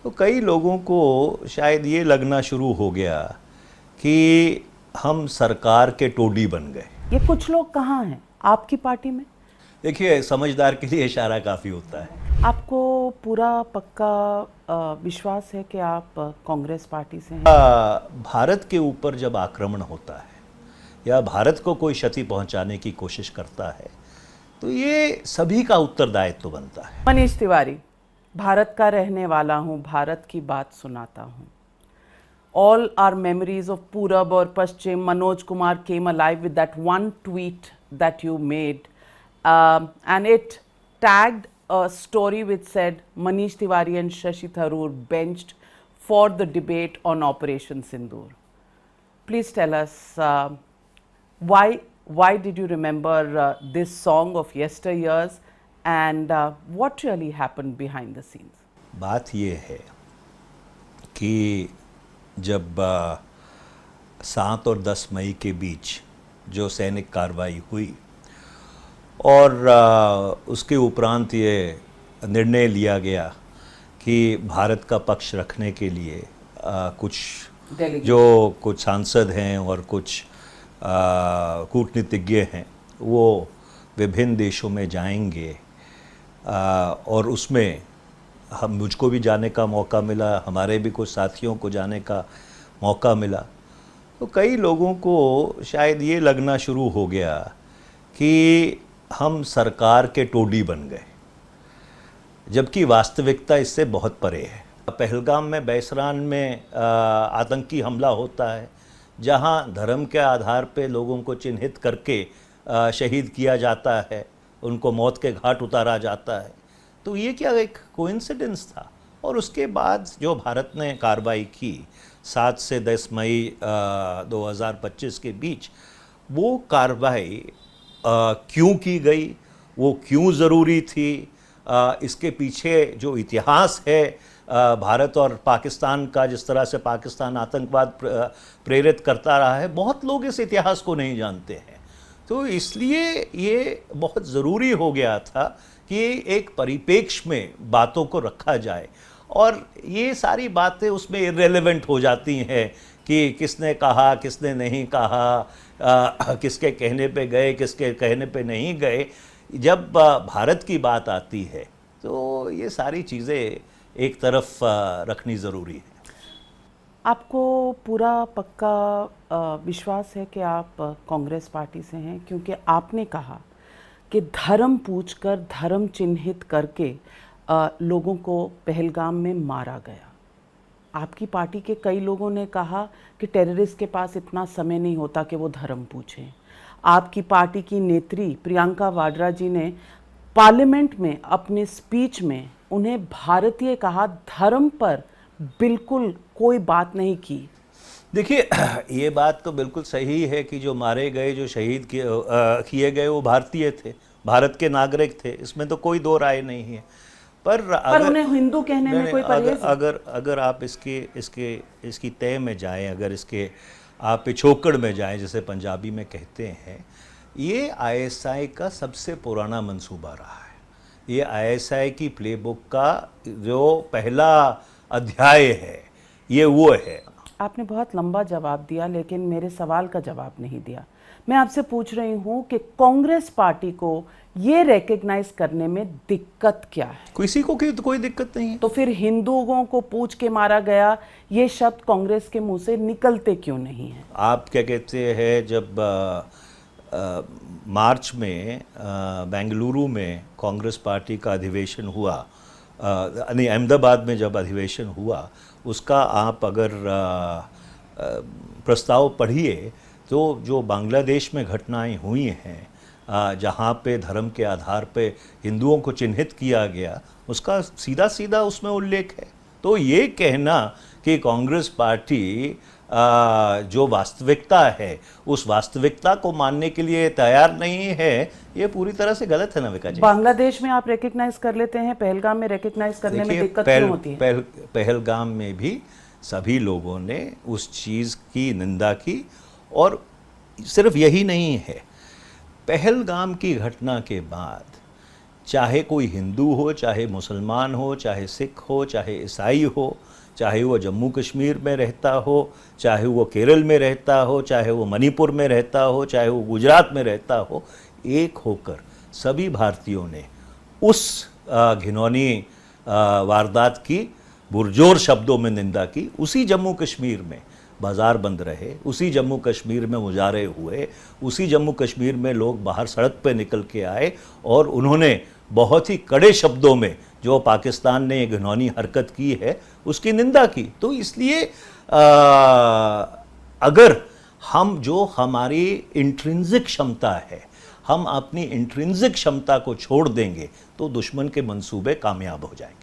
तो कई लोगों को शायद ये लगना शुरू हो गया कि हम सरकार के टोडी बन गए। ये कुछ लोग कहाँ हैं आपकी पार्टी में? देखिए, समझदार के लिए इशारा काफ़ी होता है। आपको पूरा पक्का विश्वास है कि आप कांग्रेस पार्टी से हैं? भारत के ऊपर जब आक्रमण होता है या भारत को कोई क्षति पहुंचाने की कोशिश करता है तो ये सभी का उत्तरदायित्व बनता है। मनीष तिवारी, भारत का रहने वाला हूँ, भारत की बात सुनाता हूँ। All our memories of Purab or Paschim, Manoj Kumar came alive with that one tweet that you made, and it tagged a story which said Manish Tiwari and Shashi Tharoor benched for the debate on Operation Sindoor. Please tell us why did you remember this song of yesteryears, and what really happened behind the scenes? बात ये है कि जब 7 और 10 मई के बीच जो सैनिक कार्रवाई हुई और उसके उपरांत ये निर्णय लिया गया कि भारत का पक्ष रखने के लिए कुछ कुछ सांसद हैं और कुछ कूटनीतिज्ञ हैं वो विभिन्न देशों में जाएंगे, और उसमें मुझको भी जाने का मौका मिला, हमारे भी कुछ साथियों को जाने का मौका मिला। तो कई लोगों को शायद ये लगना शुरू हो गया कि हम सरकार के टोडी बन गए, जबकि वास्तविकता इससे बहुत परे है। पहलगाम में, बैसरान में आतंकी हमला होता है, जहां धर्म के आधार पे लोगों को चिन्हित करके शहीद किया जाता है, उनको मौत के घाट उतारा जाता है। तो ये क्या एक कोइंसिडेंस था? और उसके बाद जो भारत ने कार्रवाई की 7 से 10 मई 2025 के बीच, वो कार्रवाई क्यों की गई, वो क्यों ज़रूरी थी, इसके पीछे जो इतिहास है भारत और पाकिस्तान का, जिस तरह से पाकिस्तान आतंकवाद प्रेरित करता रहा है, बहुत लोग इस इतिहास को नहीं जानते हैं। तो इसलिए ये बहुत ज़रूरी हो गया था कि एक परिप्रेक्ष्य में बातों को रखा जाए, और ये सारी बातें उसमें इर्रेलेवेंट हो जाती हैं कि किसने कहा, किसने नहीं कहा, किसके कहने पे गए, किसके कहने पे नहीं गए। जब भारत की बात आती है तो ये सारी चीज़ें एक तरफ रखनी ज़रूरी है। आपको पूरा पक्का विश्वास है कि आप कांग्रेस पार्टी से हैं, क्योंकि आपने कहा कि धर्म पूछकर, धर्म चिन्हित करके लोगों को पहलगाम में मारा गया। आपकी पार्टी के कई लोगों ने कहा कि टेररिस्ट के पास इतना समय नहीं होता कि वो धर्म पूछें। आपकी पार्टी की नेत्री प्रियंका वाड्रा जी ने पार्लियामेंट में अपने स्पीच में उन्हें भारतीय कहा, धर्म पर बिल्कुल कोई बात नहीं की। देखिए, ये बात तो बिल्कुल सही है कि जो मारे गए, जो शहीद किए गए, वो भारतीय थे, भारत के नागरिक थे, इसमें तो कोई दो राय नहीं है। पर उन्हें हिंदू कहने में कोई परहेज? अगर आप इसकी तय में जाएं, अगर इसके आप पिछोकड़ में जाएं, जैसे पंजाबी में कहते हैं, ये आईएसआई का सबसे पुराना मंसूबा रहा है। ये आईएसआई की प्लेबुक का जो पहला अध्याय है, ये वो है। आपने बहुत लंबा जवाब दिया, लेकिन मेरे सवाल का जवाब नहीं दिया। मैं आपसे पूछ रही हूं कि कांग्रेस पार्टी को ये रिकॉग्नाइज करने में दिक्कत क्या है? किसी को कोई दिक्कत नहीं है। तो फिर हिंदुओं को पूछ के मारा गया, ये शब्द कांग्रेस के मुंह से निकलते क्यों नहीं है? आप क्या कहते हैं, जब मार्च में बेंगलुरु में कांग्रेस पार्टी का अधिवेशन हुआ, नहीं, अहमदाबाद में जब अधिवेशन हुआ, उसका आप अगर प्रस्ताव पढ़िए तो जो बांग्लादेश में घटनाएं हुई हैं, जहाँ पे धर्म के आधार पे हिंदुओं को चिन्हित किया गया, उसका सीधा सीधा उसमें उल्लेख है। तो ये कहना कि कांग्रेस पार्टी जो वास्तविकता है, उस वास्तविकता को मानने के लिए तैयार नहीं है, ये पूरी तरह से गलत है नविका जी। बांग्लादेश में आप रिकॉग्नाइज कर लेते हैं, पहलगाम में रिकॉग्नाइज करने में दिक्कत क्यों होती है? पहलगाम में भी सभी लोगों ने उस चीज़ की निंदा की, और सिर्फ यही नहीं है, पहलगाम की घटना के बाद चाहे कोई हिंदू हो, चाहे मुसलमान हो, चाहे सिख हो, चाहे ईसाई हो, चाहे वो जम्मू कश्मीर में रहता हो, चाहे वो केरल में रहता हो, चाहे वो मणिपुर में रहता हो, चाहे वो गुजरात में रहता हो, एक होकर सभी भारतीयों ने उस घिनौनी वारदात की पुरजोर शब्दों में निंदा की। उसी जम्मू कश्मीर में बाज़ार बंद रहे, उसी जम्मू कश्मीर में मुजाहरे हुए, उसी जम्मू कश्मीर में लोग बाहर सड़क पे निकल के आए और उन्होंने बहुत ही कड़े शब्दों में जो पाकिस्तान ने घिनौनी हरकत की है उसकी निंदा की। तो इसलिए अगर हम जो हमारी इंट्रिंसिक क्षमता है, हम अपनी इंट्रिंसिक क्षमता को छोड़ देंगे तो दुश्मन के मंसूबे कामयाब हो जाएंगे।